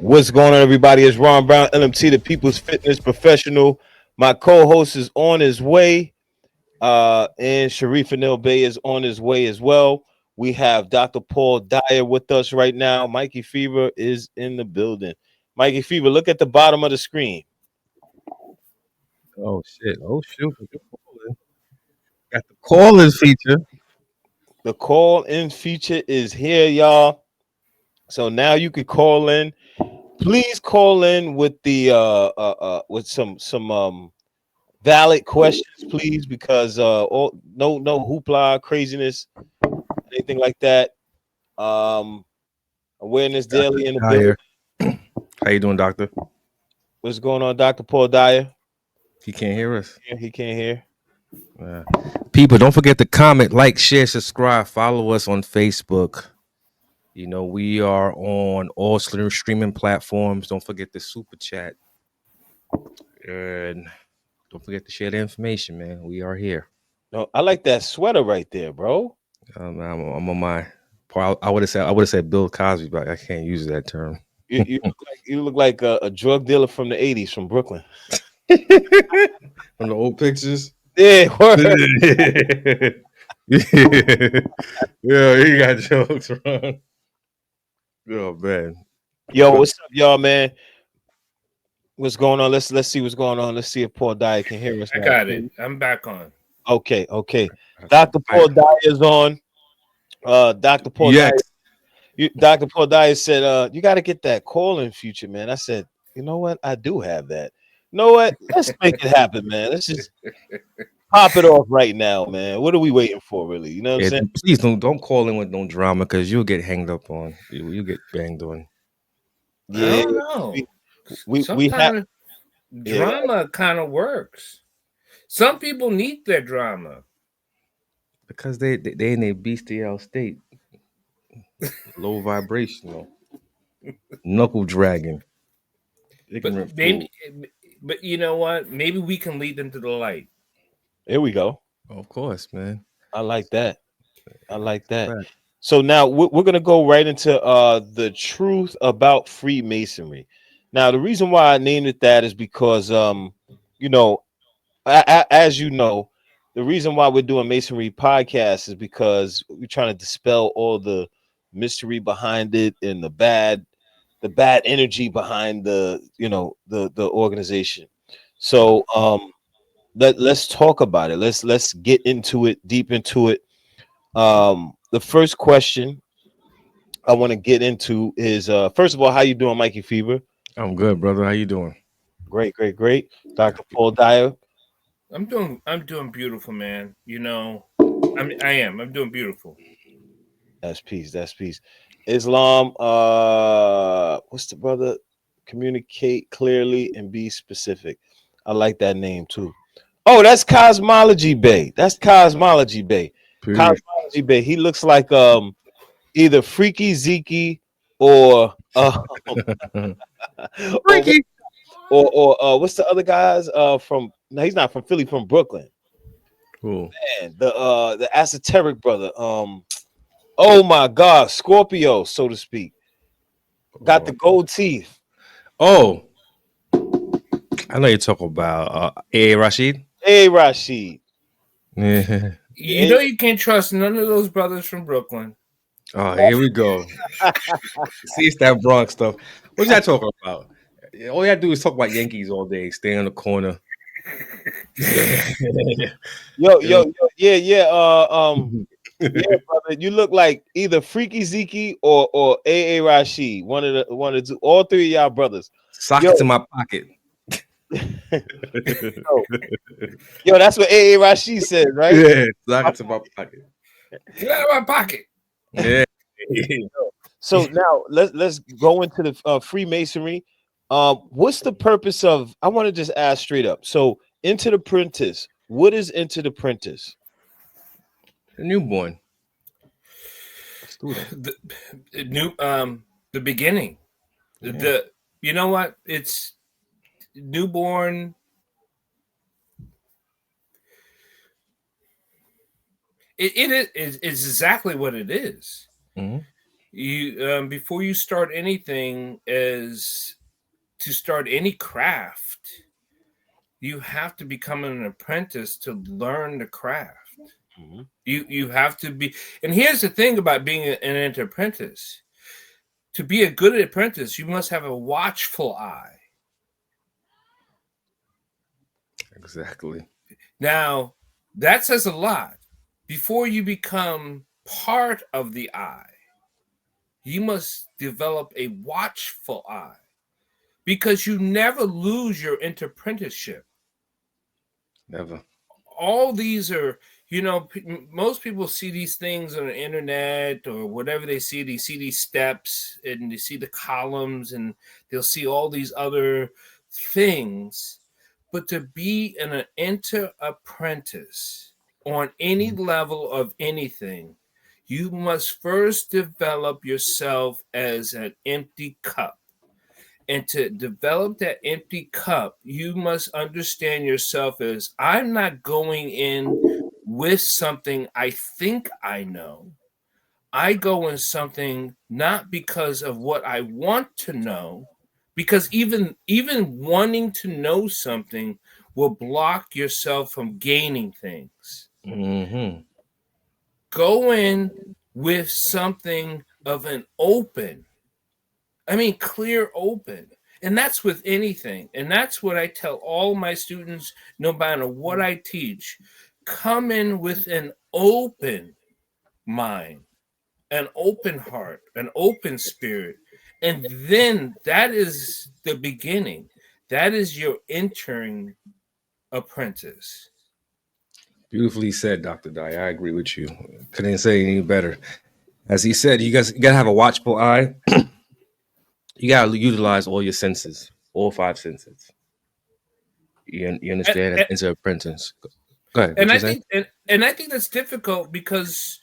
What's going on, everybody? It's Ron Brown, LMT, the People's Fitness Professional. My co-host is on his way, and Sharif Anael Bey is on his way as well. We have Dr. Paul Dyer with us right now. Mikey Fever is in the building. Mikey Fever, look at the bottom of the screen. Oh shit! Oh shoot! Got the calling feature. The call-in feature is here, y'all. So now you can call in. Please call in with the with some valid questions, please, because no hoopla, craziness, anything like that. Um, Awareness Dr. Daily in the building. Dyer. How you doing, Doctor? What's going on, Dr. Paul Dyer? He can't hear us. Yeah, he can't hear. Uh, People, don't forget to comment, like, share, subscribe, follow us on Facebook. You know, we are on all streaming platforms. Don't forget the super chat. And don't forget to share the information, man. We are here. No, I like that sweater right there, bro. I'm on my part. I would have said Bill Cosby, but I can't use that term. You look like a drug dealer from the '80s from Brooklyn. From the old pictures. Yeah, word. Yeah, he got jokes, Ron. Oh man. Yo, what's up, y'all, man? What's going on? Let's see what's going on. Let's see if Paul Dyer can hear us I now. got it. I'm back on. Okay. Dr. Paul Dyer is on. Dr. Paul Dyer. Yes. Dr. Paul Dyer said, you got to get that call in future, man. I said, you know what? I do have that. You know what? Let's make it happen, man. Let's just pop it off right now, man. What are we waiting for, really? You know what I'm Yeah, saying? please don't call in with no drama because you'll get hanged up on. You get banged on. I Yeah, don't know. we have. Sometimes Yeah, drama kind of works. Some people need their drama. Because they in a bestial state. Low vibrational. Knuckle dragging. But Ignorant fool. maybe but you know what? Maybe we can lead them to the light. here we go. Of course, man. I like that. I like that. Fact. So now we're gonna go right into the truth about Freemasonry. Now, the reason why I named it that is because you know, as you know, the reason why we're doing Masonry podcast is because we're trying to dispel all the mystery behind it and the bad energy behind the organization. So let's talk about it. Let's get into it, deep into it. The first question I want to get into is first of all, how you doing, Mikey Fever? I'm good, brother. How you doing? Great. Dr. Paul Dyer. I'm doing beautiful, man. I'm doing beautiful. That's peace. Islam, what's the brother? Communicate clearly and be specific. I like that name too. Oh, that's Cosmology Bay. That's Cosmology Bay. Peace. Cosmology Bay. He looks like either Freaky Zeke or or Freaky. what's the other guys from no, he's not from Philly, from Brooklyn. Cool. Man, the esoteric brother. Oh my god, Scorpio, so to speak. Got the gold teeth. Oh, I know you're talking about A. Rashid. Hey Rashid. Yeah. You know you can't trust none of those brothers from Brooklyn. Oh, here we go. See, it's that Bronx stuff. What y'all talking about? All y'all do is talk about Yankees all day, stay in the corner. Yo, yeah. Yeah, brother. You look like either Freaky Zeke or A Rashid. One of the two, all three of y'all brothers. Sockets in my pocket. Yo, that's what A Rashid said, right? Yeah, sockets in my pocket. Get out of my pocket. Yeah. So now let's go into the Freemasonry. What's the purpose of? I want to just ask straight up. So, Into the Apprentice. What is Into the Apprentice? A newborn. A student. The beginning. Yeah. The you know what? It's newborn. It is exactly what it is. Mhm. You before you start anything, as to start any craft, you have to become an apprentice to learn the craft. Mhm. You have to be, and here's the thing about being an apprentice. To be a good apprentice, you must have a watchful eye. Exactly. Now, that says a lot. Before you become part of the eye, you must develop a watchful eye, because you never lose your apprenticeship. Never. All these are, most people see these things on the internet or whatever they see these steps and they see the columns and they'll see all these other things. But to be an enter apprentice on any level of anything, you must first develop yourself as an empty cup. And to develop that empty cup, you must understand yourself as, I'm not going in with something I think I know. I go in something not because of what I want to know, because even wanting to know something will block yourself from gaining things. Mm-hmm. Go in with something of an open, clear open. And that's with anything. And that's what I tell all my students, no matter what I teach. Come in with an open mind, an open heart, an open spirit. And then that is the beginning. That is your entering apprentice. Beautifully said, Dr. Dyer. I agree with you. Couldn't say any better. As he said, you gotta have a watchful eye. You gotta utilize all your senses, all five senses. You And, understand? As an apprentice. Go ahead. and What I you saying? think and I think that's difficult because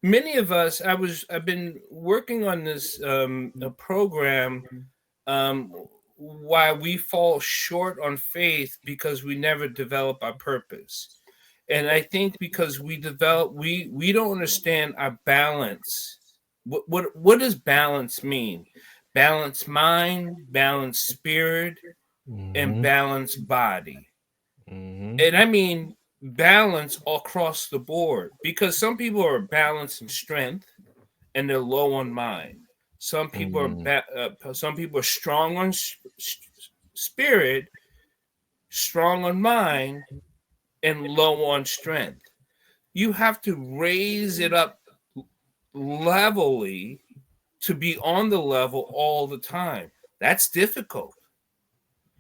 many of us, I've been working on this a program, um, why we fall short on faith because we never develop our purpose. And I think because we don't understand our balance. What does balance mean? Balance mind, balance spirit, and Mm-hmm. balance body. Mm-hmm. And I mean balance across the board, because some people are balanced in strength and they're low on mind. Some people are strong on spirit, strong on mind, and low on strength. You have to raise it up levelly to be on the level all the time. That's difficult.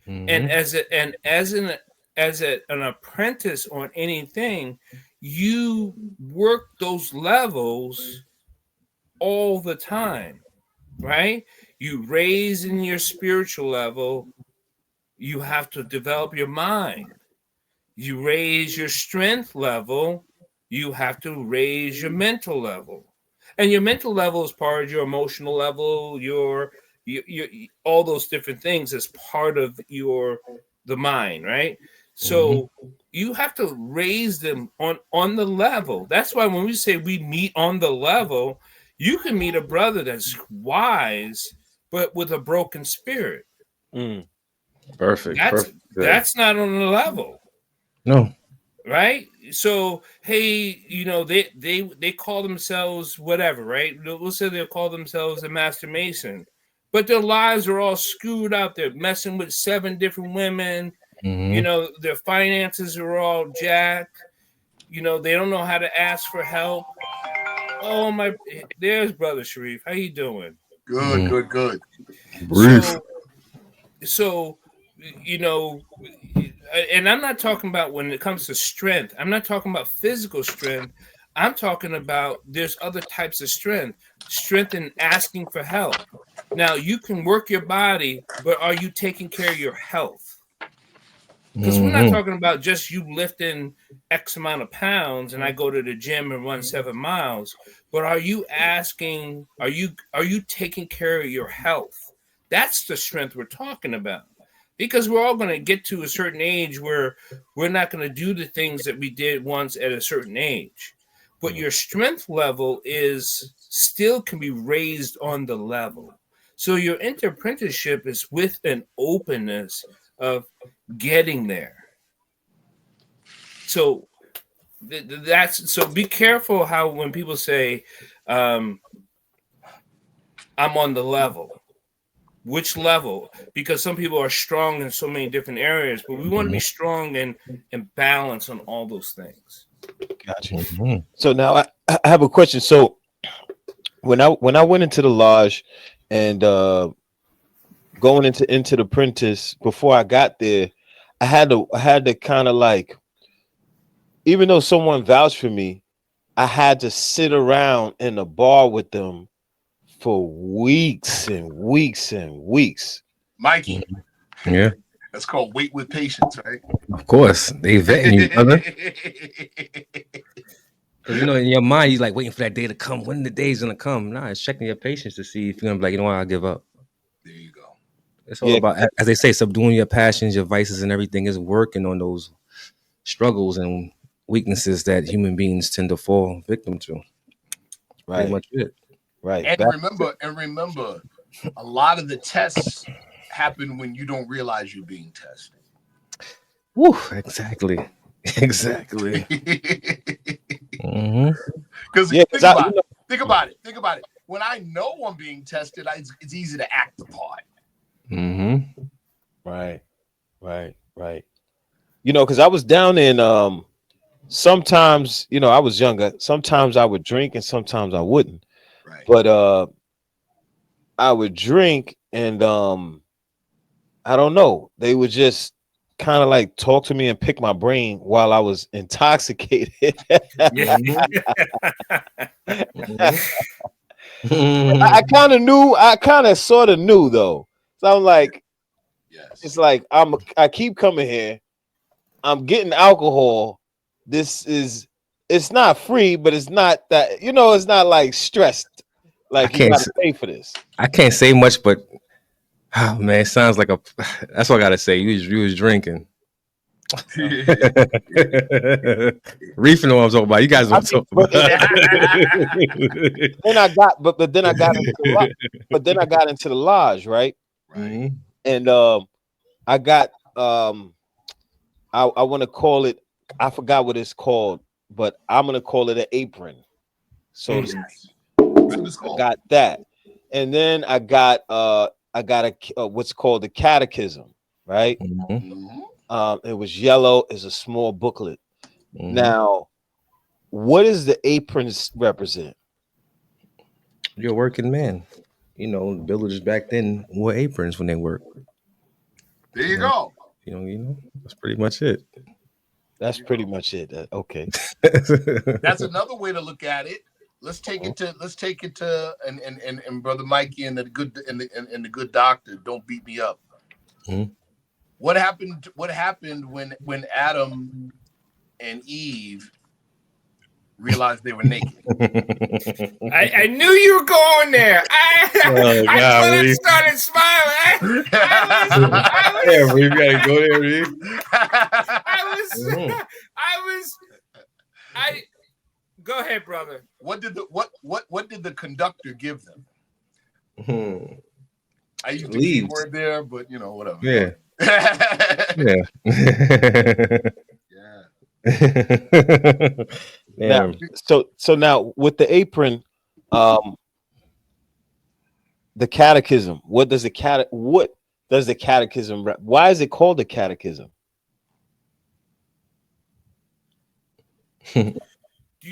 And Mm-hmm. as an apprentice on anything, you work those levels all the time, right? You raise in your spiritual level, you have to develop your mind. You raise your strength level, you have to raise your mental level. And your mental level is part of your emotional level, your all those different things as part of the mind, right? Mm-hmm. So you have to raise them on the level. That's why when we say we meet on the level, you can meet a brother that's wise but with a broken spirit. Mm. Perfect. That's Perfect. Good. that's not on the level, No. right? So hey, they call themselves whatever, right? We'll say they'll call themselves a master mason, but their lives are all screwed out. They're messing with 7 different women. Mm-hmm. Their finances are all jacked. They don't know how to ask for help. Oh my, there's brother Sharif. How you doing? Good, Mm-hmm. good, good. Brief. So so you know and I'm not talking about when it comes to strength. I'm not talking about physical strength. I'm talking about there's other types of strength in asking for help. Now you can work your body, but are you taking care of your health? Because we're not Mm-hmm. talking about just you lifting X amount of pounds and I go to the gym and run 7 miles, but are you taking care of your health? That's the strength we're talking about. Because we're all going to get to a certain age where we're not going to do the things that we did once at a certain age. But your strength level is still can be raised on the level. So your apprenticeship is with an openness of getting there. So that's so be careful how when people say I'm on the level. Which level? Because some people are strong in so many different areas, but we want to be strong and balance on all those things. Gotcha. So now I have a question. So when I went into the lodge and going into the apprentice, before I got there, I had to kind of like, even though someone vouched for me, I had to sit around in a bar with them for weeks and weeks and weeks. Mikey. Yeah. That's called wait with patience, right? Of course. They vetting you, brother. Because, you know, in your mind, you're like waiting for that day to come. When the day's going to come? Nah, it's checking your patience to see if you're going to be like, you know what, I'll give up. There you go. It's all about, as they say, subduing your passions, your vices, and everything is working on those struggles and weaknesses that human beings tend to fall victim to. Right. Pretty much it. Right. And remember, a lot of the tests happen when you don't realize you're being tested. Woo, exactly. Exactly. Because think about it. When I know I'm being tested, it's easy to act the part. Right. You know, because I was down in sometimes, you know, I was younger. Sometimes I would drink and sometimes I wouldn't. Right. But I would drink and I don't know. They would just kind of like talk to me and pick my brain while I was intoxicated. I kind of knew. I kind of sort of knew though. So I'm like, yes. It's like I keep coming here. I'm getting alcohol. It's not free, but it's not that, you know, it's not like stressed. Like you gotta pay for this. I can't say much, but oh man, it sounds like that's what I gotta say. You was drinking. Reefing what I'm talking about. You guys don't talk about. Then I got into the lodge, right? Right. And I got I want to call it, I forgot what it's called, but I'm gonna call it an apron. So I got that, and then I got a what's called the Catechism, right? It was yellow. It's a small booklet. Now, what does the aprons represent? You're a working man. You know, the villagers back then wore aprons when they worked. There you go. You know, that's pretty much it. That's pretty much it. Okay. That's another way to look at it. Let's take it to and Brother Mikey and the good doctor. Don't beat me up. What happened when Adam and Eve realized they were naked? I knew you were going there. I started smiling. Yeah, we gotta go there, Reeve. Go ahead, brother. What did the conductor give them? I used the key word there, but you know, whatever. Yeah. Now, so now with the apron, the Catechism. What does the Catechism? Why is it called the Catechism?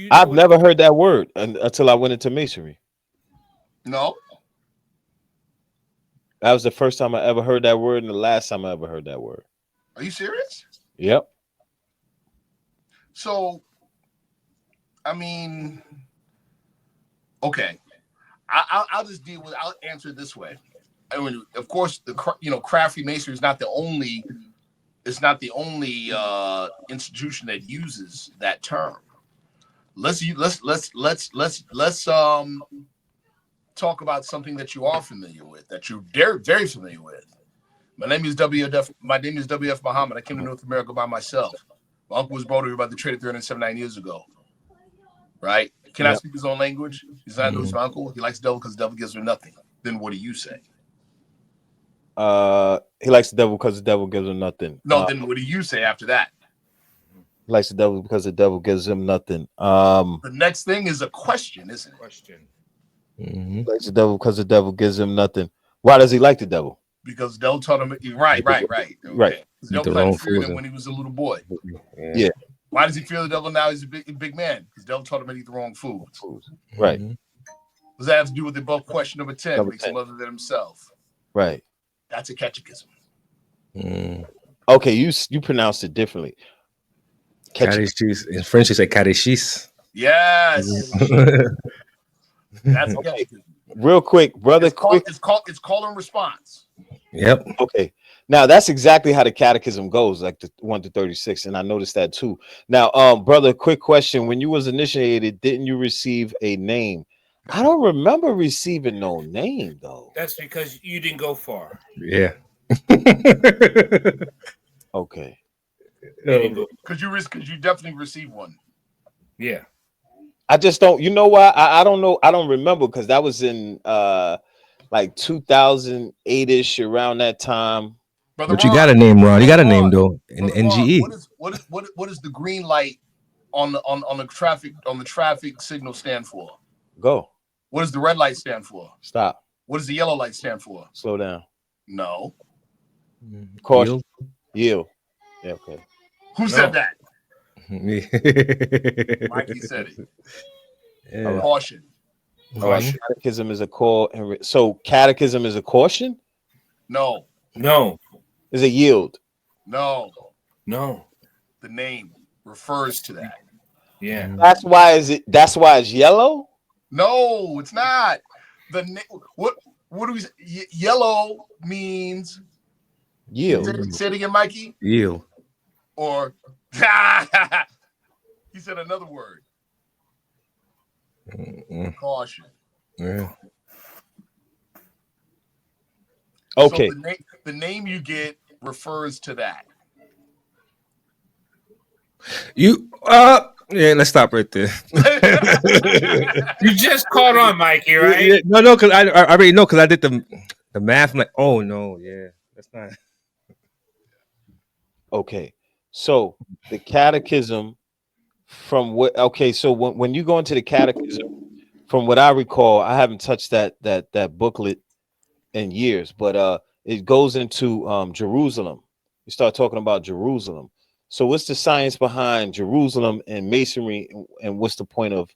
I've never heard that word until I went into Masonry. No. That was the first time I ever heard that word and the last time I ever heard that word. Are you serious? Yep. So, I mean, okay. I'll just I'll answer it this way. I mean, of course, craft Freemasonry is not the only institution that uses that term. Let's talk about something that you are familiar with, that you're very, very familiar with. My name is W.F. Muhammad. I came to North America by myself. My uncle was brought over by the trade 379 years ago. Right? Cannot speak his own language. He's not his uncle. He likes the devil because the devil gives him nothing. Then what do you say? He likes the devil because the devil gives him nothing. No, then what do you say after that? He likes the devil because the devil gives him nothing. The next thing is a question, isn't it? Question. He likes the devil because the devil gives him nothing. Why does he like the devil? Because the devil taught him. Right. Okay. Right. The devil had feared him when he was a little boy. Yeah. Why does he fear the devil now? He's a big man. Because the devil taught him to eat the wrong foods. Right. Does that have to do with the above question number 10? Makes him other than himself. Right. That's a catechism. Okay, you pronounced it differently. Catechism. In French, they say catechisme. Yes. That's a catechism. Real quick, brother. It's call and response. Yep. Okay. Now that's exactly how the catechism goes, like the 1 to 36, and I noticed that too. Now, brother, quick question: when you was initiated, didn't you receive a name? I don't remember receiving no name though. That's because you didn't go far. Yeah. Okay. Because you definitely received one. Yeah. I just don't. You know why? I don't know. I don't remember because that was in like 2008ish, around that time. Brother But you Ron, got a name, Ron. You got a name though. In Brother NGE. Ron, what is the green light on the traffic signal stand for? Go. What does the red light stand for? Stop. What does the yellow light stand for? Slow down. No. Caution. Yield. Yeah. Okay. Who said that? Mikey said it. Yeah. Caution. All right. Catechism is a call. So catechism is a caution. No. Is a yield. No. The name refers to that. Yeah. That's why it's yellow? No, it's not. What do we say? Yellow means yield. Say it again, Mikey. Yield. Or he said another word. Caution. Yeah. Okay. So the name you get refers to that. Let's stop right there. You just caught on, Mikey, right? Yeah, no, because I already know because I did the math. I'm like, oh no, yeah, that's not. Okay. So the catechism from what? Okay. So when you go into the catechism, from what I recall, I haven't touched that booklet in years, but it goes into Jerusalem. You start talking about Jerusalem. So what's the science behind Jerusalem and Masonry, and what's the point of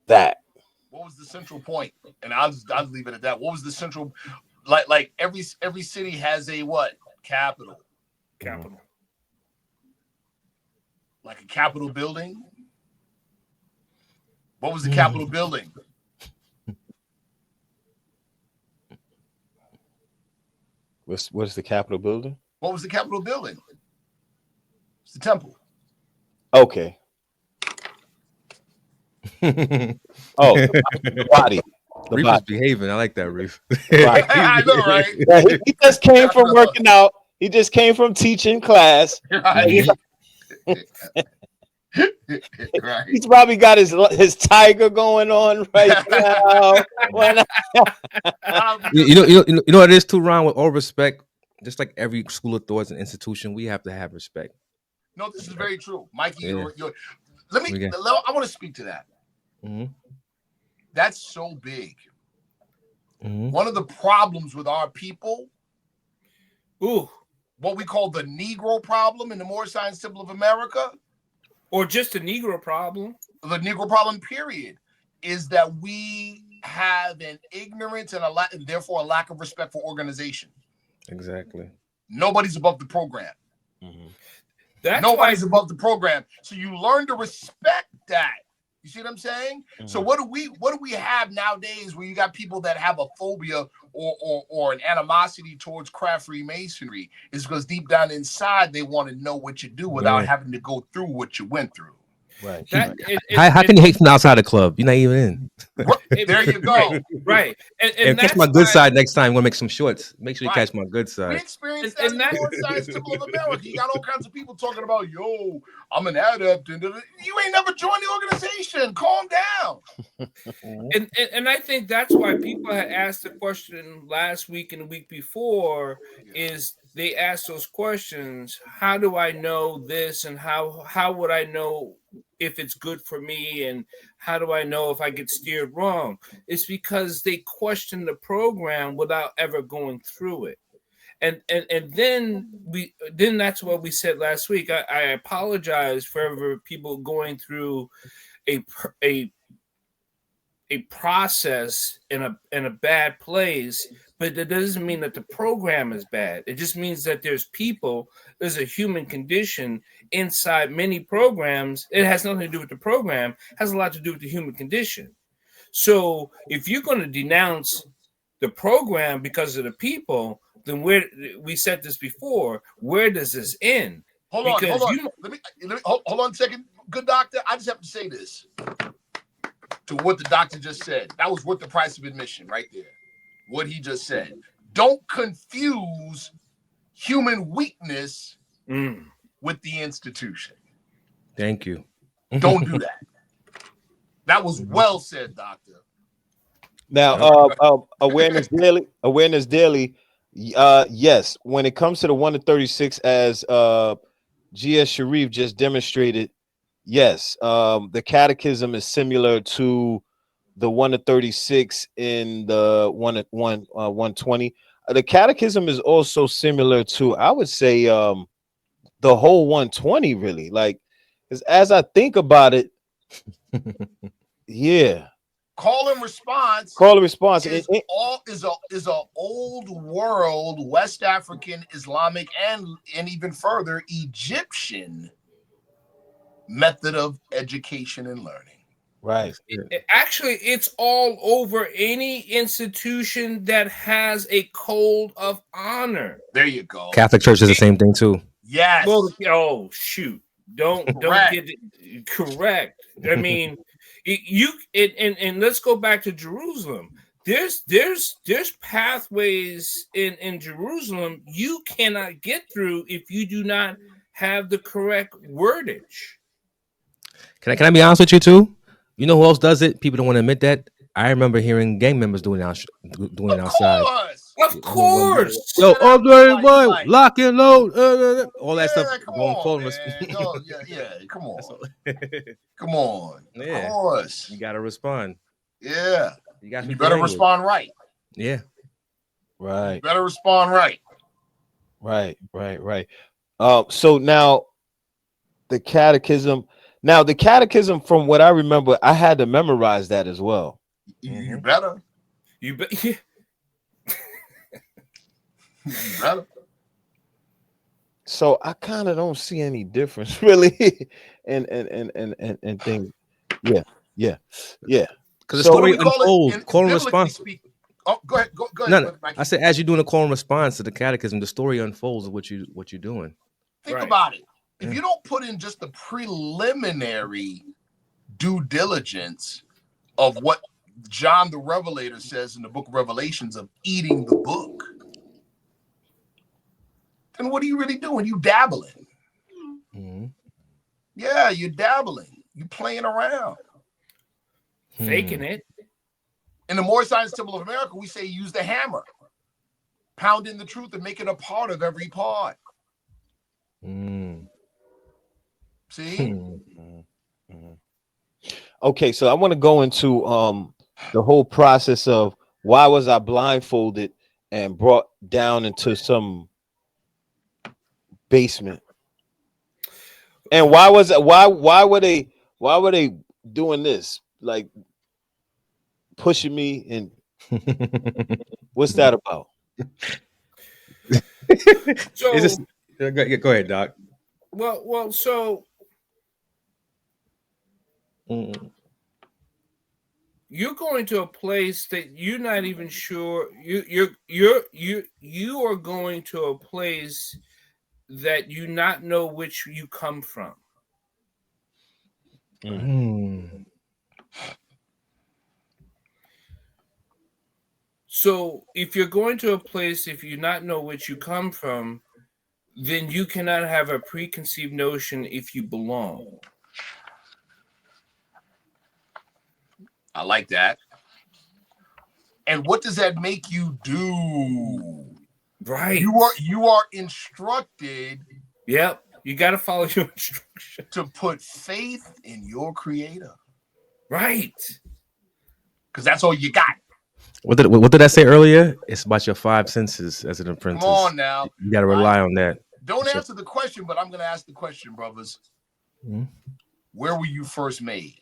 that? What was the central point? And I'll leave it at that. What was the central? Like every city has a what? Capital. Like a Capitol building. What was the Capitol building? What's the Capitol building? What was the Capitol building? It's the temple. Okay. The body. The Reef body. is behaving. I like that, Reef. I know, right? Yeah, he just came from working out. He just came from teaching class. Right. Right. He's probably got his tiger going on right now. You know what it is too, Ron. With all respect, just like every school of thought and institution, we have to have respect. No, this is very true, Mikey. Yeah. I want to speak to that. Mm-hmm. That's so big. Mm-hmm. One of the problems with our people, what we call the Negro problem in the Moorish Science Temple of America, or just a Negro problem, the Negro problem, period, is that we have an ignorance and therefore a lack of respect for organization. Exactly. Nobody's above the program. Mm-hmm. Nobody's above the program. So you learn to respect that. You see what I'm saying? Mm-hmm. So what do we have nowadays where you got people that have a phobia or an animosity towards craft Freemasonry? Is because deep down inside they want to know what you do without having to go through what you went through. Right. How can you hate from outside the club? You're not even in. There you go. Right. And catch my good side next time. We're gonna make some shorts. Make sure you catch my good We side. experienced that in the North Side Temple of America. You got all kinds of people talking about, yo, I'm an adept. And you ain't never joined the organization. Calm down. And I think that's why people had asked the question last week and the week before is they asked those questions. How do I know this? And how would I know if it's good for me? And how do I know if I get steered wrong? It's because they question the program without ever going through it. And then that's what we said last week. I apologize for ever people going through a process in a bad place, but that doesn't mean that the program is bad. It just means that there's a human condition inside many programs. It has nothing to do with the program, it has a lot to do with the human condition. So if you're going to denounce the program because of the people, then we said this before, where does this end? Hold on. Let me hold on a second. Good doctor, I just have to say this to what the doctor just said. That was worth the price of admission right there. What he just said. Don't confuse human weakness with the institution. Thank you. Don't do that. That was well said, doctor. Now, awareness daily. Yes, when it comes to the 1 to 36, as G.S. Sharif just demonstrated, yes, the Catechism is similar to the 1 to 36 in the 120. The Catechism is also similar to, I would say, the whole 120. Really, like, as I think about it, yeah. Call and response. Is a old world West African, Islamic, and even further Egyptian method of education and learning. Right. Actually, it's all over any institution that has a code of honor. There you go. Catholic Church is the same thing too. Yes. Well, oh shoot! Don't get it correct. I mean, and let's go back to Jerusalem. There's pathways in Jerusalem you cannot get through if you do not have the correct wordage. Can I be honest with you too? You know who else does it? People don't want to admit that. I remember hearing gang members doing it outside. Of course. Yo, boy, lock and load. All that stuff. Come on, come on. Come on. Yeah. Of course. You gotta respond. Yeah. You better respond right. Yeah. Right. You better respond right. Right. So now the Catechism. Now, the Catechism, from what I remember, I had to memorize that as well. You better. You bet. Yeah. You better. So I kind of don't see any difference, really, and things. Yeah. Because the story unfolds. Call and response. Oh, go ahead. Go ahead. No. I said, as you're doing a call and response to the Catechism, the story unfolds of what you're doing. Think about it. If you don't put in just the preliminary due diligence of what John the Revelator says in the book of Revelations of eating the book, then what are you really doing? You dabbling. Mm-hmm. Yeah, you're dabbling. You're playing around. Faking it. In the Moorish Science Temple of America, we say use the hammer. Pound in the truth and make it a part of every part. See? Okay, so I want to go into the whole process of why was I blindfolded and brought down into some basement, and why were they doing this, like pushing me, and what's that about? So go ahead, Doc. Well, so you're going to a place that you're not even sure you are going to a place that you not know which you come from. So if you're going to a place, if you not know which you come from, then you cannot have a preconceived notion if you belong. I like that. And what does that make you do? Right. You are instructed. Yep. You got to follow your instruction. To put faith in your creator. Right. Because that's all you got. What did I say earlier? It's about your 5 senses as an apprentice. Come on now. You got to rely on that. Don't answer the question, but I'm going to ask the question, brothers. Mm-hmm. Where were you first made?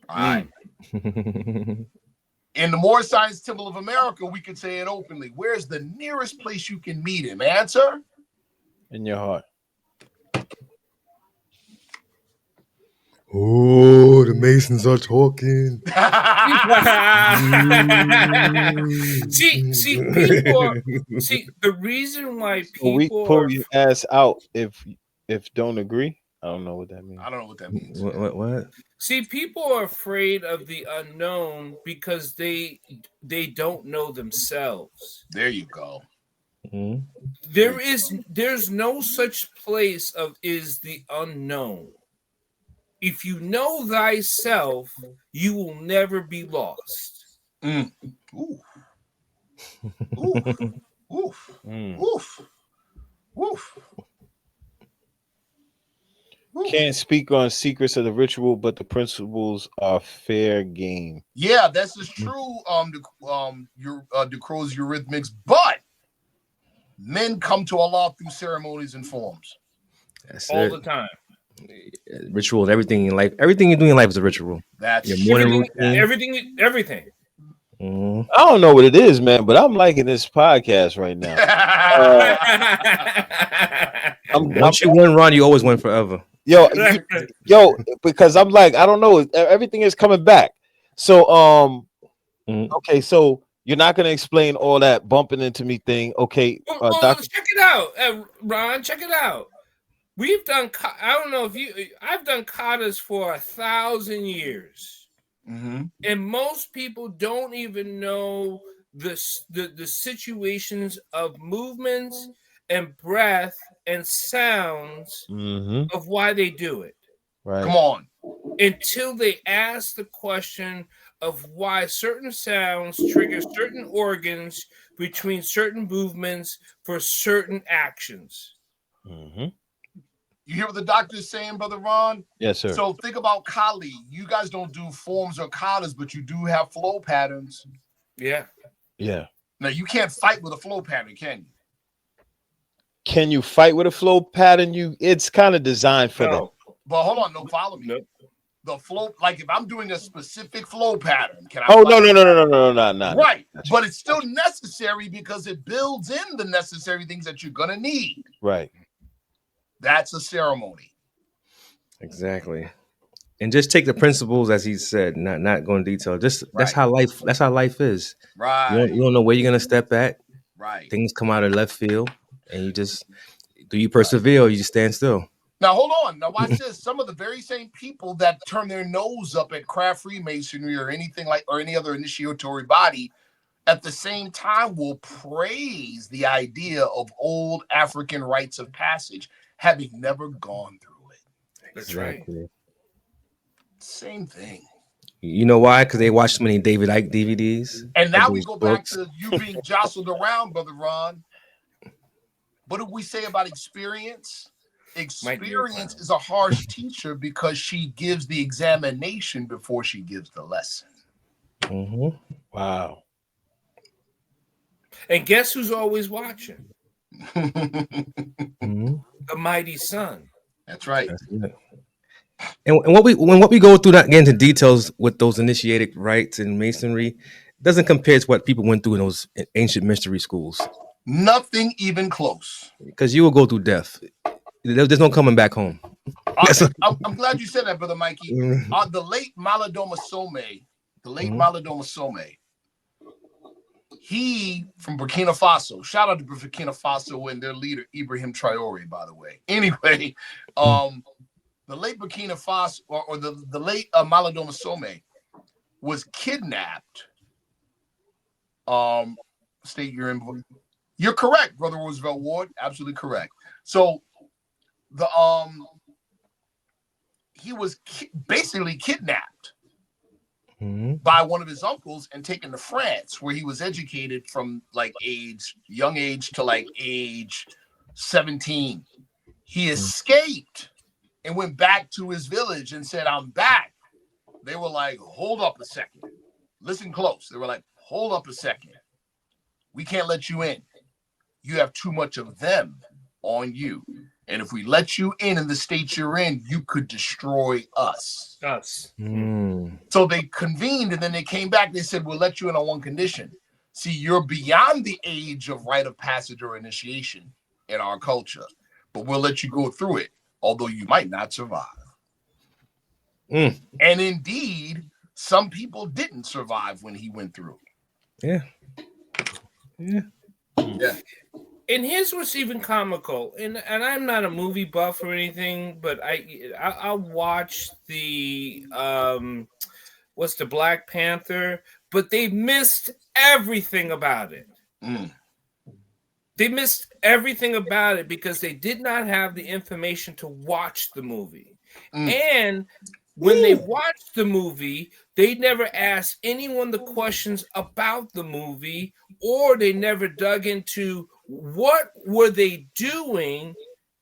All right. In the Moore Science Temple of America, we could say it openly. Where's the nearest place you can meet him? Answer? In your heart. Oh, the Masons are talking. see, people are, the reason why people we pull your ass out if don't agree. I don't know what that means. I don't know what that means. What? See, people are afraid of the unknown because they don't know themselves. There you go. Mm-hmm. There's no such place is the unknown. If you know thyself, you will never be lost. Mm. Ooh. Oof. Oof. Oof. Oof. Can't speak on secrets of the ritual, but the principles are fair game. Yeah, that's just true. Your Ducrow's eurythmics, but men come to Allah through ceremonies and forms. That's all the time. Rituals, everything in life. Everything you do in life is a ritual. That's your morning routine. Everything. I don't know what it is, man, but I'm liking this podcast right now. Once you win, Ron, you always win forever. Yo, because I'm like, I don't know, everything is coming back. So, okay, so you're not gonna explain all that bumping into me thing, okay? Check it out, Ron. Check it out. We've done. I don't know if I've done katas for 1,000 years, and most people don't even know the situations of movements and breath and sounds of why they do it. Right. Come on. Until they ask the question of why certain sounds trigger certain organs between certain movements for certain actions. You hear what the doctor is saying, Brother Ron? Yes, sir. So think about Kali. You guys don't do forms or katas, but you do have flow patterns. Yeah. Yeah. Now, you can't fight with a flow pattern, can you? Can you fight with a flow pattern? It's kind of designed for that. But hold on, follow me. Nope. The flow, like if I'm doing a specific flow pattern, can I? Oh, no. Right. But it's still necessary because it builds in the necessary things that you're going to need. Right. That's a ceremony. Exactly. And just take the principles as he said, not go in detail. Just that's how life is. Right. You don't know where you're gonna step at. Right. Things come out of left field, and you just do you persevere or you just stand still. Now hold on. Now watch this. Some of the very same people that turn their nose up at craft Freemasonry or anything or any other initiatory body, at the same time will praise the idea of old African rites of passage, having never gone through it. That's exactly. Right. Same thing. You know why? Because they watch so many David Icke DVDs. And now we go back to you being jostled around, Brother Ron. What do we say about experience? Experience is a harsh teacher because she gives the examination before she gives the lesson. Wow. And guess who's always watching? The mighty sun. That's right. And what we go through, not getting into details with those initiatic rites and masonry, doesn't compare to what people went through in those ancient mystery schools. Nothing even close. Because you will go through death. There's no coming back home. I'm glad you said that, Brother Mikey. The late Malidoma Some, he from Burkina Faso. Shout out to Burkina Faso and their leader Ibrahim Traore, by the way. Anyway, the the late Burkina Faso or the late Malidoma Some was kidnapped. State you're correct, Brother Roosevelt Ward, absolutely correct. So the he was basically kidnapped by one of his uncles and taken to France, where he was educated from like young age to like age 17. He escaped and went back to his village and said, "I'm back." They were like, "Hold up a second. Listen close." They were like, "Hold up a second. We can't let you in. You have too much of them on you. And if we let you in the state you're in, you could destroy us." So they convened and then they came back. They said, "We'll let you in on one condition. See, you're beyond the age of rite of passage or initiation in our culture, but we'll let you go through it, although you might not survive." And indeed, some people didn't survive when he went through. Yeah. And his was even comical. And I'm not a movie buff or anything, but I watched the what's the Black Panther, but they missed everything about it. They missed everything about it because they did not have the information to watch the movie. And when they watched the movie, they never asked anyone the questions about the movie, or they never dug into what were they doing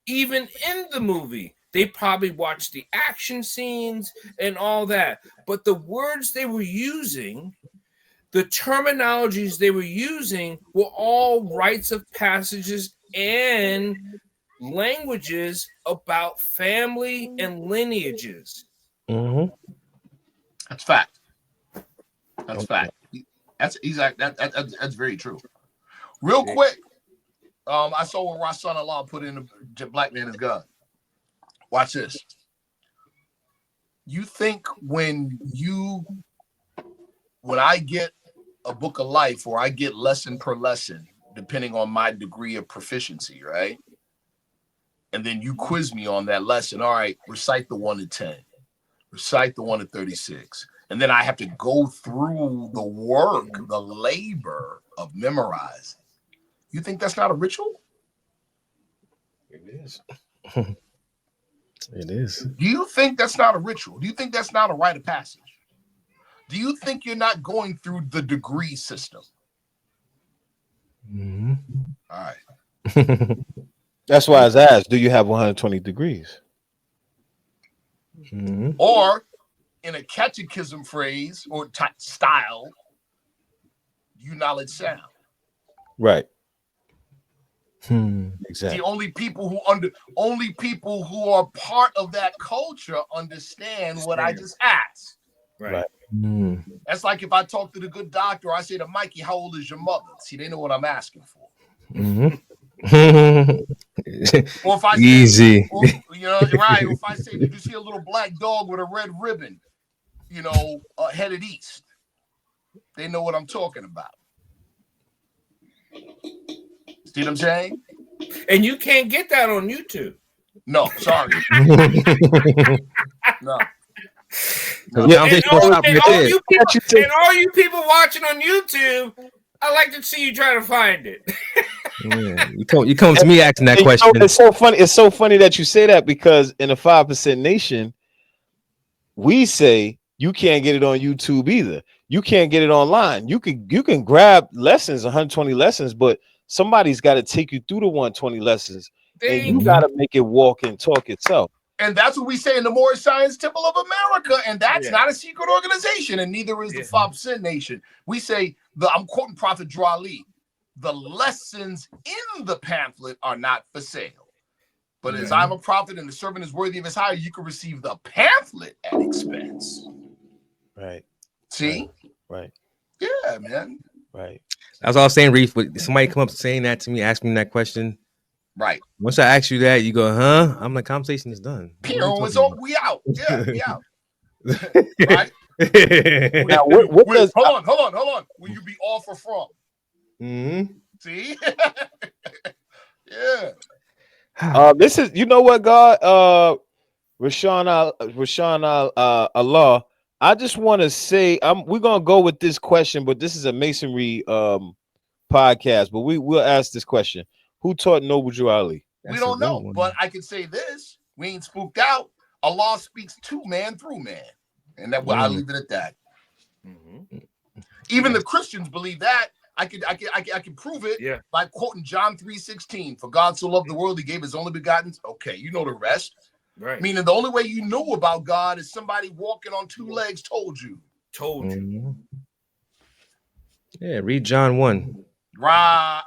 even in the movie. They probably watched the action scenes and all that, but the words they were using, the terminologies they were using were all rites of passages and languages about family and lineages. That's fact. That's fact. That's very true. Real quick, I saw what Rosh Allah put in the Black Man is God. Watch this. You think when I get a book of life, or I get lesson per lesson, depending on my degree of proficiency, right? And then you quiz me on that lesson. All right, recite the 1 to 10. Recite the 1 to 36. And then I have to go through the work, the labor of memorizing. You think that's not a ritual? It is. It is. Do you think that's not a ritual? Do you think that's not a rite of passage? Do you think you're not going through the degree system? All right. That's why I was asked, do you have 120 degrees? Or in a catechism phrase or style, you knowledge sound. Right. Exactly. The only people who are part of that culture understand what I just asked. Right. That's like if I talk to the good doctor, I say to Mikey, "How old is your mother?" See, they know what I'm asking for. Or if I say, easy, or, right? Or if I say, "Did you see a little black dog with a red ribbon, headed east?" They know what I'm talking about. See what I'm saying? And you can't get that on YouTube. No, sorry. No. And all you people watching on YouTube, I like to see you try to find it. You come to me asking that question. It's so funny. It's so funny that you say that, because in the 5% Nation, we say you can't get it on YouTube either. You can't get it online. You can grab lessons, 120 lessons, but somebody's got to take you through the 120 lessons, and you got to make it walk and talk itself. And that's what we say in the Moorish Science Temple of America, and that's not a secret organization, and neither is the 5% Nation. We say, I'm quoting Prophet Drali, the lessons in the pamphlet are not for sale. But as I'm a prophet and the servant is worthy of his hire, you can receive the pamphlet at expense. Right. See? Right. Yeah, man. Right. That's all I was saying, Reef. Somebody come up saying that to me, ask me that question. Right. Once I ask you that, you go, huh? I'm like, conversation is done. We out. Yeah, we out. Right? Now, hold on. Will you be off or from? See? Yeah. This is, you know what, God? Allah. I just want to say we're gonna go with this question, but this is a Masonry podcast. But we'll ask this question: who taught Noble Drew Ali? We don't know, but I can say this: we ain't spooked out. Allah speaks to man through man, and that I'll leave it at that. Mm-hmm. Even the Christians believe that. I can prove it by quoting John 3:16. For God so loved the world, he gave his only begotten. Okay, you know the rest. Right. Meaning the only way you know about God is somebody walking on two legs told you. Mm-hmm. Yeah, read John 1. Right.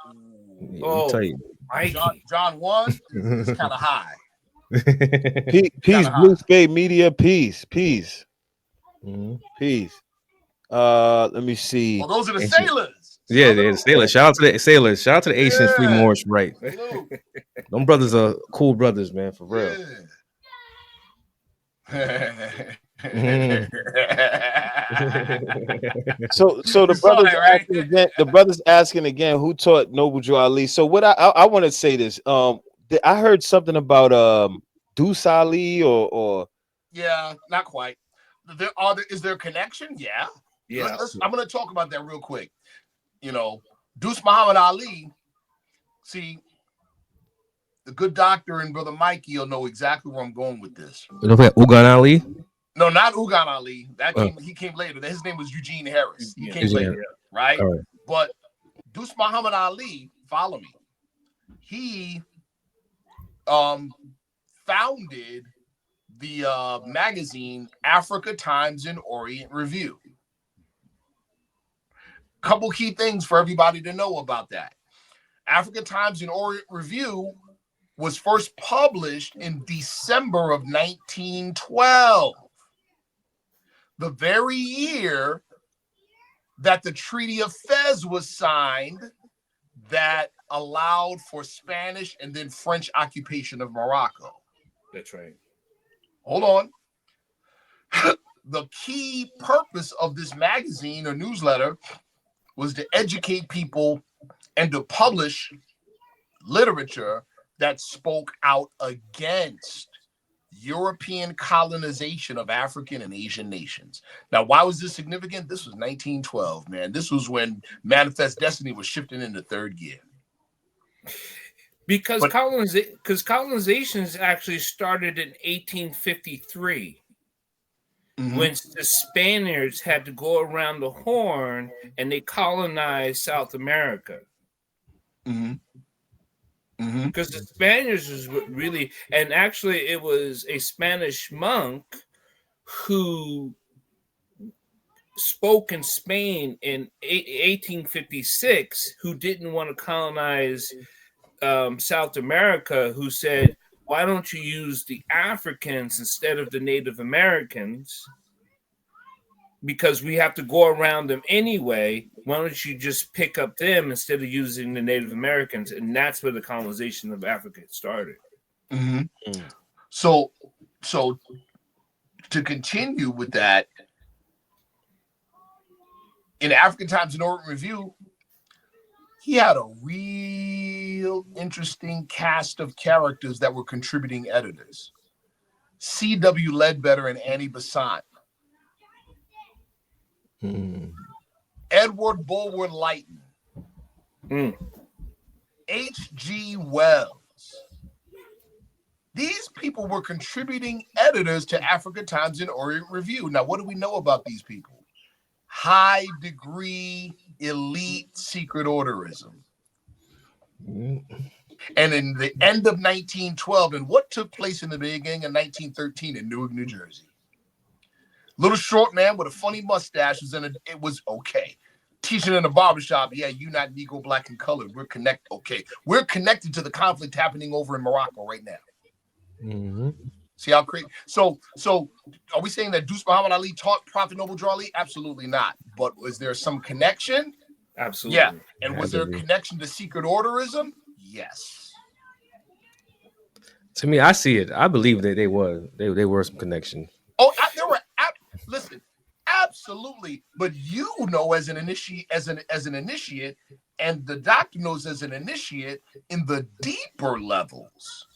Yeah, tell you. John 1 is kind of high. Peace, Blue Spade Media. Peace. Mm-hmm. Peace. Let me see. Well, those are the sailors. Yeah, they're the sailors. Shout out to the sailors. Shout out to the Asians, Free Moorish, right? Them brothers are cool brothers, man, for real. So the brothers asking again. The brothers asking again. Who taught Noble Drew Ali? So what I want to say this. I heard something about Deuce Ali or yeah, not quite. Is there a connection? Yeah. I'm going to talk about that real quick. You know, Deuce Muhammad Ali. See, the good doctor and Brother Mikey will know exactly where I'm going with this. Ugan Ali? No, not Ugan Ali. He came later. His name was Eugene Harris. He came later, right? But Deuce Muhammad Ali, follow me. He founded the magazine Africa Times and Orient Review. Couple key things for everybody to know about that. Africa Times and Orient Review was first published in December of 1912, the very year that the Treaty of Fez was signed that allowed for Spanish and then French occupation of Morocco. That's right. Hold on. The key purpose of this magazine or newsletter was to educate people and to publish literature that spoke out against European colonization of African and Asian nations. Now, why was this significant? This was 1912, man. This was when Manifest Destiny was shifting into third gear. Because colonizations actually started in 1853. Mm-hmm. When the Spaniards had to go around the Horn and they colonized South America. Mm-hmm. Mm-hmm. Because the Spaniards was really, and actually it was a Spanish monk who spoke in Spain in 1856 who didn't want to colonize South America, who said, why don't you use the Africans instead of the Native Americans? Because we have to go around them anyway. Why don't you just pick up them instead of using the Native Americans? And that's where the colonization of Africa started. Mm-hmm. Mm. So to continue with that, in African Times and Orient Review, he had a real interesting cast of characters that were contributing editors. C.W. Ledbetter and Annie Besant. Edward Bulwer Lytton. H.G. Wells. These people were contributing editors to Africa Times and Orient Review. Now, what do we know about these people? High degree, elite secret orderism. And in the end of 1912, and what took place in the beginning of 1913 in Newark, New Jersey. Little short man with a funny mustache it was okay. Teaching in a barbershop, yeah, you not Negro, black, and colored. We're connected. Okay, we're connected to the conflict happening over in Morocco right now. Mm-hmm. See how crazy? So are we saying that Deuce Muhammad Ali taught Prophet Noble Drew Ali? Absolutely not. But was there some connection? Absolutely. Yeah. And was there a connection to secret orderism? Yes. To me, I see it. I believe that they were some connection. Oh, there were. Listen, absolutely. But you know, as an initiate, and the doctor knows as an initiate in the deeper levels.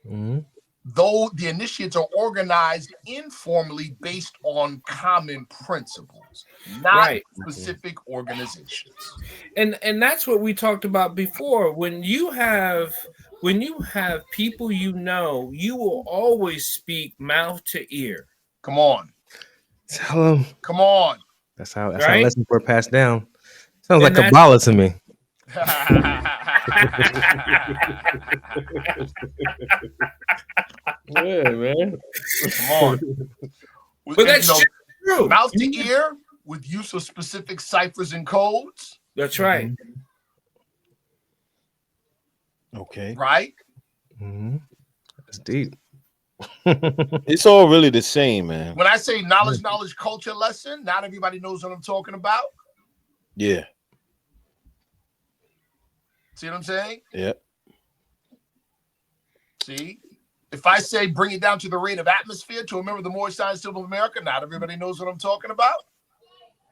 Mm-hmm. though the initiates are organized informally based on common principles, not specific organizations. And that's what we talked about before. When you have people, you will always speak mouth to ear. Come on. Tell them. Come on. That's how lessons were passed down. Sounds And like Kabbalah to me. Yeah, man. Come on. But that's true. Mouth to ear with use of specific ciphers and codes. That's right. Okay. Right? Mm-hmm. That's deep. It's all really the same, man. When I say knowledge, culture lesson, not everybody knows what I'm talking about. Yeah. See what I'm saying? Yeah. See? If I say bring it down to the rate of atmosphere to a member of the Moorish Science Symbol of America, not everybody knows what I'm talking about.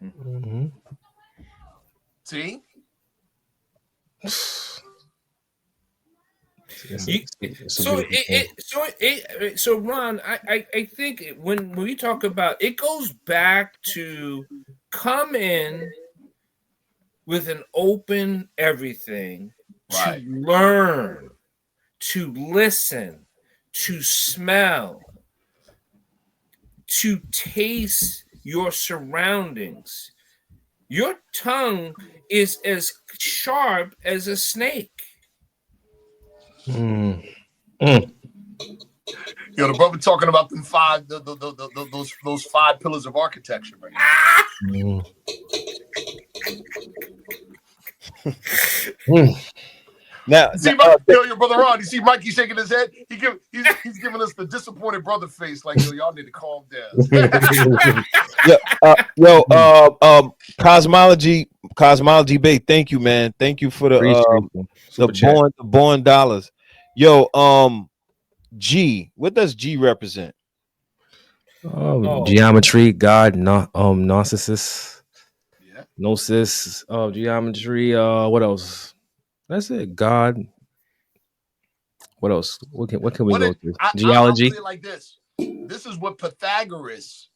Mm-hmm. See? So Ron, I think when we talk about it, goes back to come in with an open everything, to learn, to listen, to smell, to taste your surroundings. Your tongue is as sharp as a snake. Mm. Yo, the brother talking about them five, those 5 pillars of architecture, right now. Now, see, your brother Ron. You see Mikey shaking his head. He's giving us the disappointed brother face. Like, yo, y'all need to calm down. Cosmology Bay. Thank you, man. Thank you for the born dollars. Yo, G. What does G represent? Geometry, God, narcissist, gnosis, geometry. What else? That's it. God. What else? What can we go through? Geology. I'll put it like this. This is what Pythagoras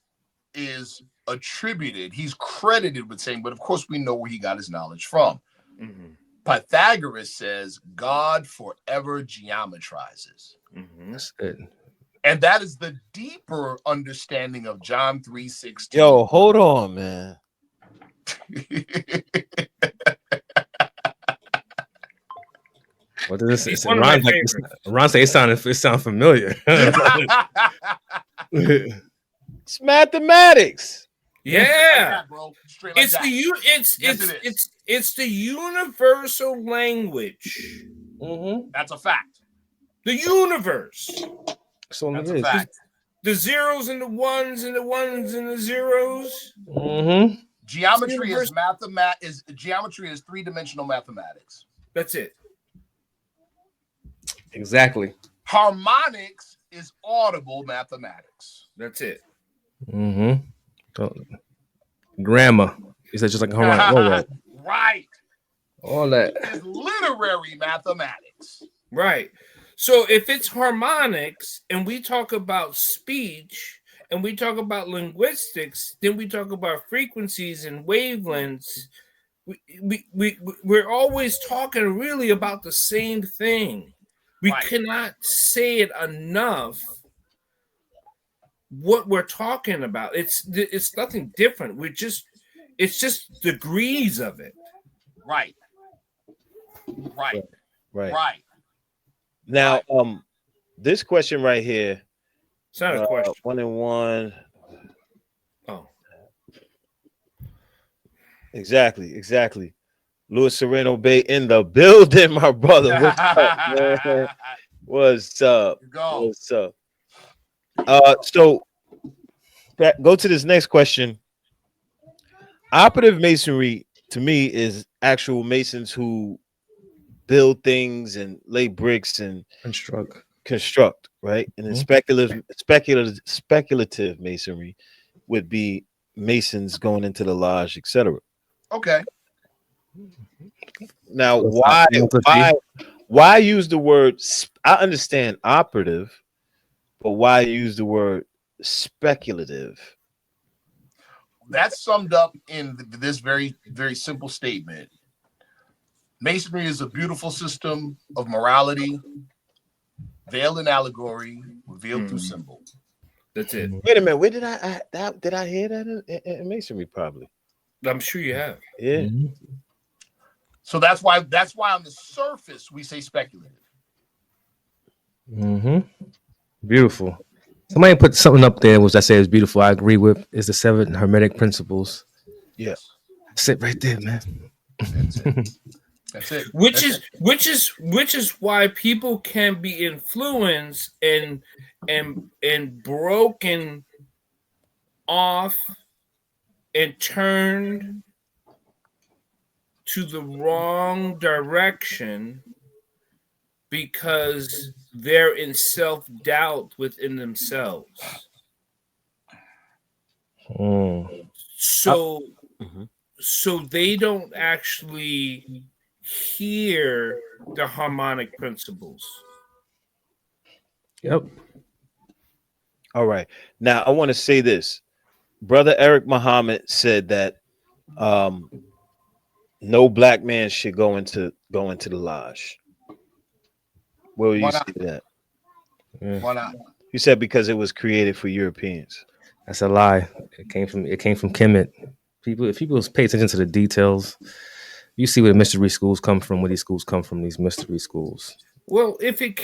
is attributed. He's credited with saying, but of course we know where he got his knowledge from. Mm-hmm. Pythagoras says God forever geometrizes. Mm-hmm. That's it. And that is the deeper understanding of John 3:16. Yo, hold on, man. What does this say? Ron say it sound familiar. It's mathematics. Yeah, like that, bro. It's the universal language. Mm-hmm. That's a fact. The universe. So that's a fact. The zeros and the ones and the ones and the zeros. Mm-hmm. Geometry is geometry is 3-dimensional mathematics. That's it. Exactly. Harmonics is audible mathematics. That's it. Mm-hmm. Grammar. Is that just like harmonic? All that. Right. All that. It's literary mathematics. Right. So if it's harmonics and we talk about speech and we talk about linguistics, then we talk about frequencies and wavelengths. We're always talking really about the same thing. We cannot say it enough what we're talking about. It's nothing different. It's just degrees of it. Right. Now, this question right here. It's not a question. 1 and 1. Oh. Exactly. Louis Sereno Bay in the building, my brother. What's up, man? What's up? What's up? So go to this next question. Operative masonry to me is actual masons who build things and lay bricks and construct, right? And then speculative masonry would be masons going into the lodge, etc. Okay. Now, why use the word? I understand operative, but why use the word speculative? That's summed up in this very, very simple statement. Masonry is a beautiful system of morality, veiled in allegory, revealed through symbol. That's it. Wait a minute. Where did did I hear that in Masonry? Probably. I'm sure you have. Yeah. So that's why on the surface we say speculative. Beautiful. Somebody put something up there which I say is beautiful. I agree with. Is the 7 Hermetic principles. Yes. Sit right there, man. That's it. That's it. Which is why people can be influenced and broken off and turned to the wrong direction because they're in self-doubt within themselves. So they don't actually hear the harmonic principles. Yep. All right. Now I want to say this. Brother Eric Muhammad said that no black man should go into the lodge. Where would you say that? Why not? He said because it was created for Europeans. That's a lie. It came from Kemet. If people pay attention to the details, you see where the mystery schools come from, where these schools come from, these mystery schools. Well, if it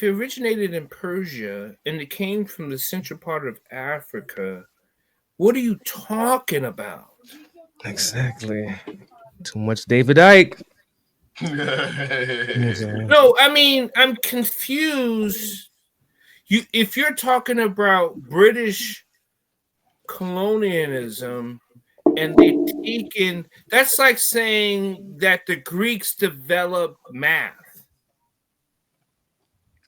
originated in Persia and it came from the central part of Africa, what are you talking about? Exactly. Too much David Icke. No, I mean, I'm confused. If you're talking about British colonialism and they taken, that's like saying that the Greeks developed math.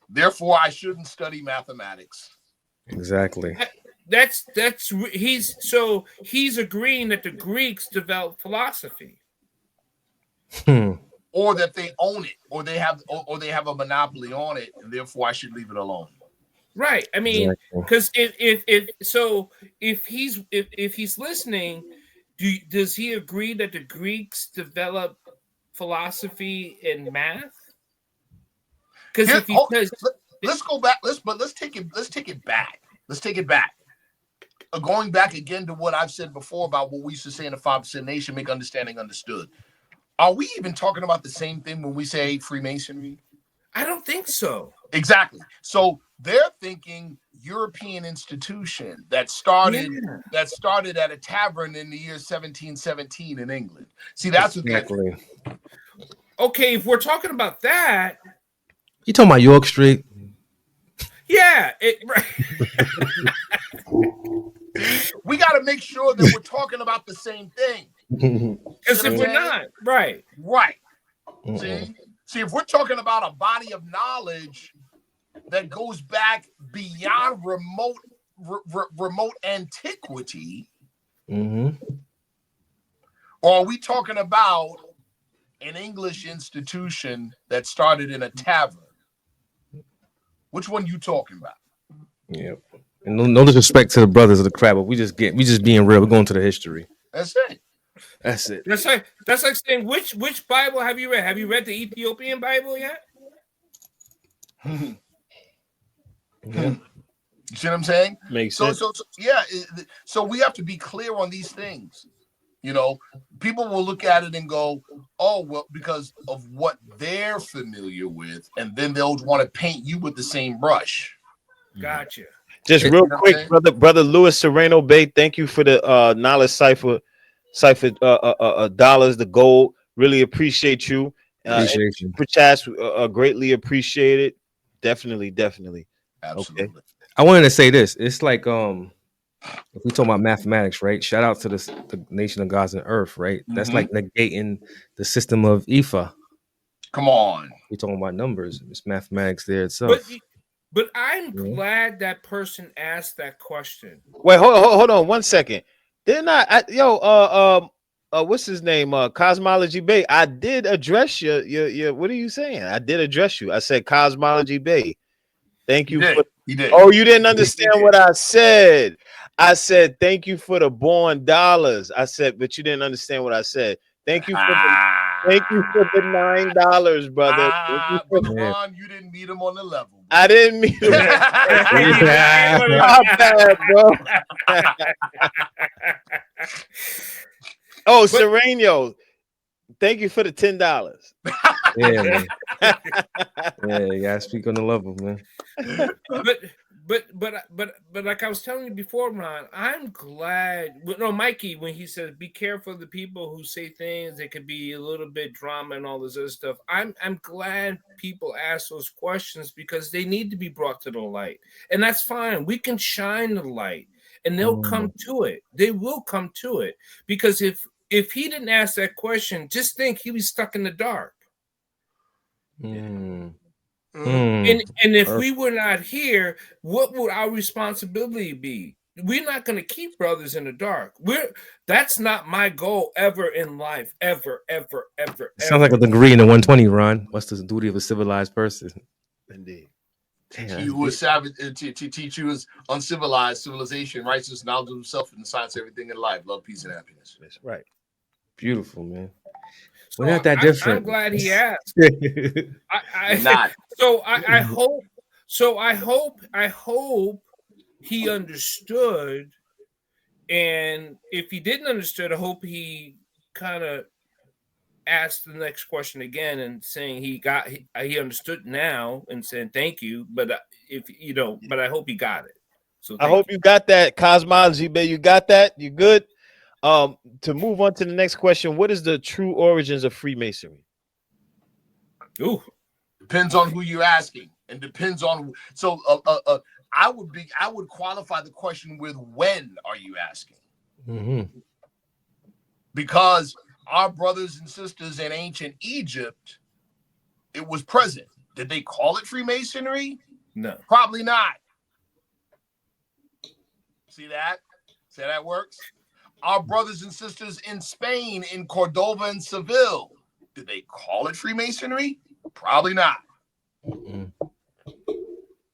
Therefore, I shouldn't study mathematics. Exactly. He's agreeing that the Greeks developed philosophy. Or that they own it, or they have a monopoly on it, and therefore I should leave it alone. Right. I mean, because if he's listening, does he agree that the Greeks developed philosophy and math? Because if he says, let's go back. Let's take it back. Let's take it back. Going back again to what I've said before about what we used to say in the 5% Nation, make understanding understood. Are we even talking about the same thing when we say Freemasonry? I don't think so. Exactly. So they're thinking European institution that started at a tavern in the year 1717 in England. See, that's exactly. Okay, if we're talking about that, you talking about York Street? Yeah, right. We got to make sure that we're talking about the same thing. Because if we're not, right. See, if we're talking about a body of knowledge that goes back beyond remote antiquity, or are we talking about an English institution that started in a tavern? Which one you talking about? Yep. And no disrespect to the brothers of the crab, but we just being real. We're going to the history. That's it. That's it. That's like saying which Bible have you read? Have you read the Ethiopian Bible yet? Yeah. You see what I'm saying? Makes sense. So we have to be clear on these things. You know, people will look at it and go, "Oh, well," because of what they're familiar with, and then they'll want to paint you with the same brush. Gotcha. Just real quick, brother Louis Sereno Bay, thank you for the knowledge cipher dollars, the gold. Really appreciate you. Appreciate you. For chats, greatly appreciate it. Definitely. Absolutely. Okay. I wanted to say this. It's like if we talk about mathematics, right? Shout out to the nation of gods and earth, right? That's like negating the system of Ifa. Come on. We're talking about numbers. It's mathematics there itself. But I'm glad that person asked that question. Wait, hold on 1 second. Didn't what's his name? Cosmology Bay. I did address your what are you saying? I did address you. I said Cosmology Bay. Thank you He did. Oh, you didn't understand what I said. I said thank you for the born dollars. I said, but you didn't understand what I said. Thank you for the $9, brother. Brother Ron, you didn't meet him on the level. Bro. I didn't meet him. Yeah. My bad, bro. Oh, Sereno, thank you for the $10. Yeah, man. Yeah, you gotta speak on the level, man. But like I was telling you before, Ron, I'm glad. No, Mikey, when he says be careful of the people who say things that could be a little bit drama and all this other stuff. I'm glad people ask those questions because they need to be brought to the light, and that's fine. We can shine the light, and they'll come to it. They will come to it because if he didn't ask that question, just think he was stuck in the dark. And if we were not here, what would our responsibility be? We're not going to keep brothers in the dark. That's not my goal ever in life, ever. Sounds like a degree in the 120, Ron. What's the duty of a civilized person? Indeed. Teach you who is savage, teach you is uncivilized civilization, righteousness, knowledge of himself, and the science of everything in life, love, peace, and happiness. That's right. Beautiful, man. We're not that different. I'm glad he asked. I hope he understood. And if he didn't understand, I hope he kind of asked the next question again and saying he understood now and saying thank you. But but I hope he got it. So I hope you got that cosmology, babe. You got that? You good? To move on to the next question, what is the true origins of Freemasonry? Ooh, depends on who you're asking, and depends on. So, I would qualify the question with when are you asking? Because our brothers and sisters in ancient Egypt, it was present. Did they call it Freemasonry? No, probably not. See that? See how that works? Our brothers and sisters in Spain, in Cordova and Seville, did they call it Freemasonry? Probably not.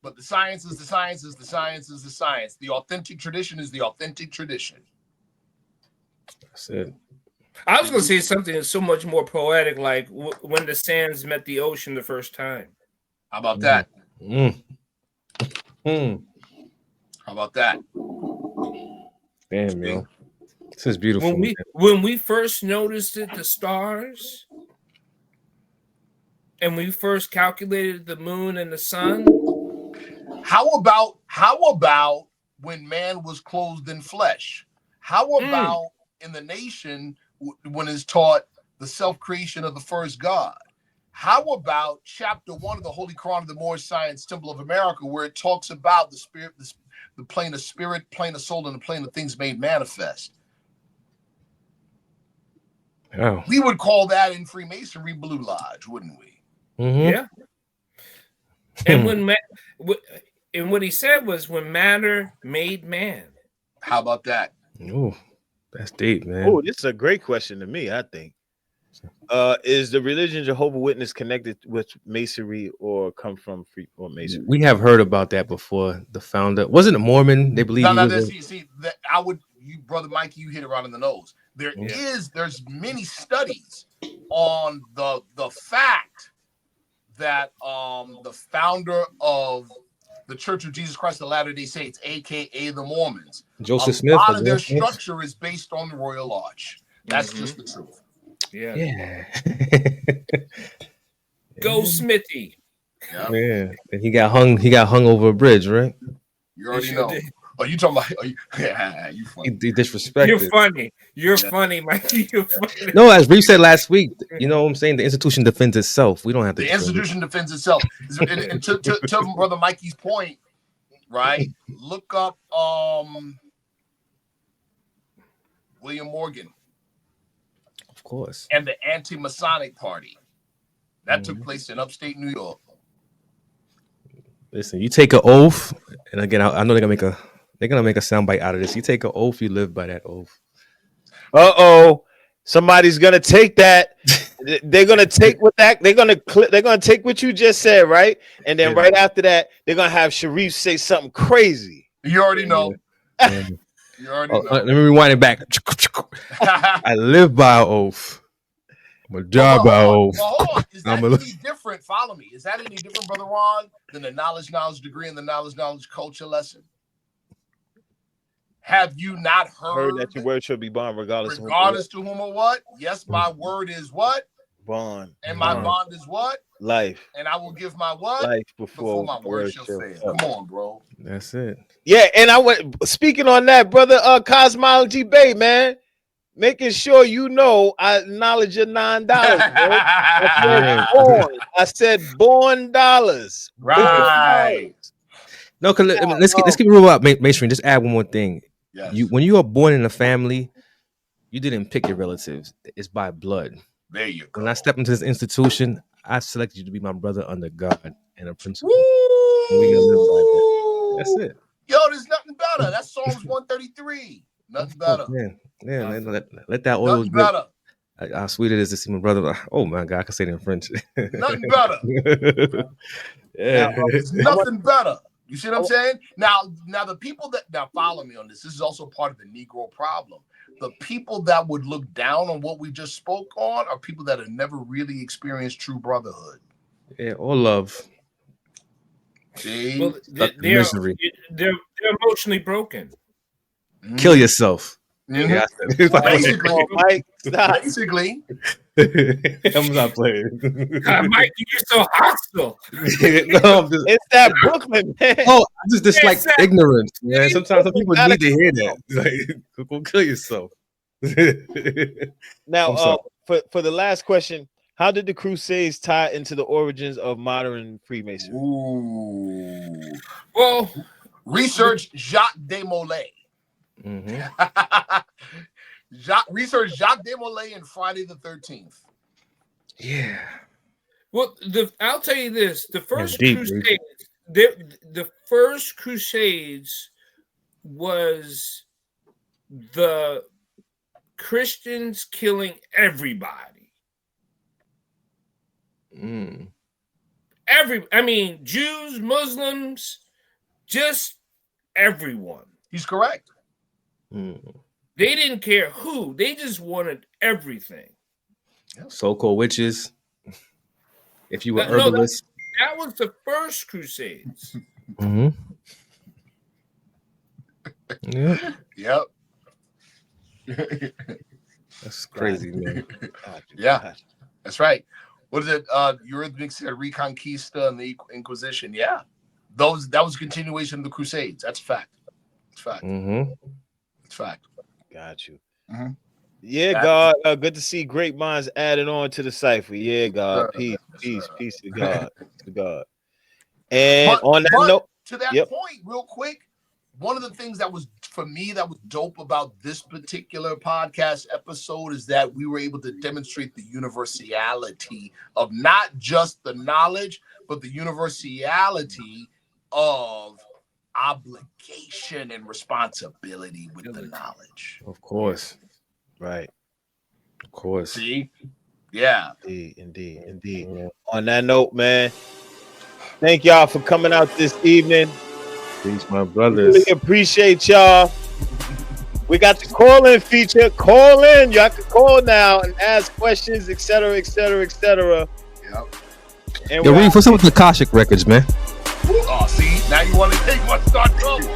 But the science is the science is the science is the science. The authentic tradition is the authentic tradition. That's it. I was going to say something that's so much more poetic, like when the sands met the ocean the first time. How about that? How about that? Damn, yo. This is beautiful. When we first noticed the stars, and we first calculated the moon and the sun. How about when man was clothed in flesh? How about in the nation when it's taught the self-creation of the first God? How about chapter 1 of the Holy Quran of the Moorish Science Temple of America, where it talks about the spirit, the plane of spirit, plane of soul, and the plane of things made manifest? Oh. We would call that in Freemasonry Blue Lodge, wouldn't we? Yeah. And and what he said was when matter made man. How about that? Oh, that's deep, man. Oh, this is a great question to me, I think. Is the religion Jehovah's Witness connected with Masonry or come from Masonry? We have heard about that before. The founder wasn't a Mormon. They believe. You, Brother Mikey, you hit it right on the nose. There's many studies on the fact that the founder of the Church of Jesus Christ of Latter-day Saints, aka the Mormons, Joseph Smith, a lot of their structure is based on the Royal Arch. That's just the truth. Yeah. Go Smithy. Yeah. And he got hung over a bridge, right? You already know. Are you talking about? You funny. He disrespected. You're funny. You're funny, Mikey. You're funny. No, as Reeve said last week, you know what I'm saying? The institution defends itself. We don't have to. The institution defends itself. And to Brother Mikey's point, right? Look up William Morgan. Of course. And the anti-Masonic Party. That took place in upstate New York. Listen, you take an oath, and again, I know they're gonna make a soundbite out of this. You take an oath, you live by that oath. Somebody's gonna take that. They're gonna take what that they're gonna take what you just said, right? And then right after that, they're gonna have Sharif say something crazy. You already know. You already know. Let me rewind it back. I live by oath. I'm a job by oath. Well, hold on. Is that any different? Follow me. Is that any different, Brother Ron, than the knowledge degree and the knowledge culture lesson? Have you not heard that your word should be bond regardless to whom or what? Yes, my word is what? Bond. And my bond is what? Life. And I will give my what? Life before my word shall fail. Come on, bro. That's it. Yeah, and I went speaking on that, brother. Cosmology Bay, man, making sure you know I acknowledge your $9. I said born dollars. Right. No, cause let's keep it real about Masonry. Just add one more thing. Yes. When you are born in a family, you didn't pick your relatives. It's by blood. There you go. When I stepped into this institution, I selected you to be my brother under God and a principle. We gonna live by that. That's it. Yo, there's nothing better. That's Psalms 133. Nothing better. Man, let that oil nothing better. How sweet it is to see my brother. Oh my God, I can say it in French. Nothing better. It's nothing better. You see what I'm saying? Now the people that follow me on this. This is also part of the Negro problem. The people that would look down on what we just spoke on are people that have never really experienced true brotherhood. Yeah, or love. See, well, they're emotionally broken. Kill yourself. Mm-hmm. Yeah, basically. I'm not playing. Mike, you're so hostile. No, it's that Brooklyn, man. Oh, I just dislike ignorance, man. Sometimes some people need to hear that. Like, go kill yourself. Now, for the last question, how did the Crusades tie into the origins of modern Freemasonry? Ooh. Well, research Jacques Desmoulins. Mm-hmm. Research Jacques Desmoulins and Friday the 13th. Yeah. Well, I'll tell you this: the first Crusades, the first Crusades was the Christians killing everybody. I mean, Jews, Muslims, just everyone. He's correct. They didn't care who. They just wanted everything. So-called witches. If you were herbalist. That was the first Crusades. Mm-hmm. Yep. That's crazy, man. Yeah, that's right. What is it? Eurythmics said Reconquista and the Inquisition. Yeah, that was a continuation of the Crusades. That's a fact. It's fact. Mm-hmm. It's fact. Got you. Mm-hmm. Yeah, God. Good to see great minds added on to the cipher. Yeah, God. Peace to God. To God. And on that note, to that point, real quick, one of the things that was for me that was dope about this particular podcast episode is that we were able to demonstrate the universality of not just the knowledge, but the universality of obligation and responsibility with the knowledge. Of course. Right. Of course. See? Yeah. Indeed. Yeah. On that note, man, thank y'all for coming out this evening. Peace, my brothers. Really appreciate y'all. We got the call-in feature. Call in. Y'all can call now and ask questions, etc. Yep. And what's up with the Akashic records, man? Oh, see, now you want to start trouble.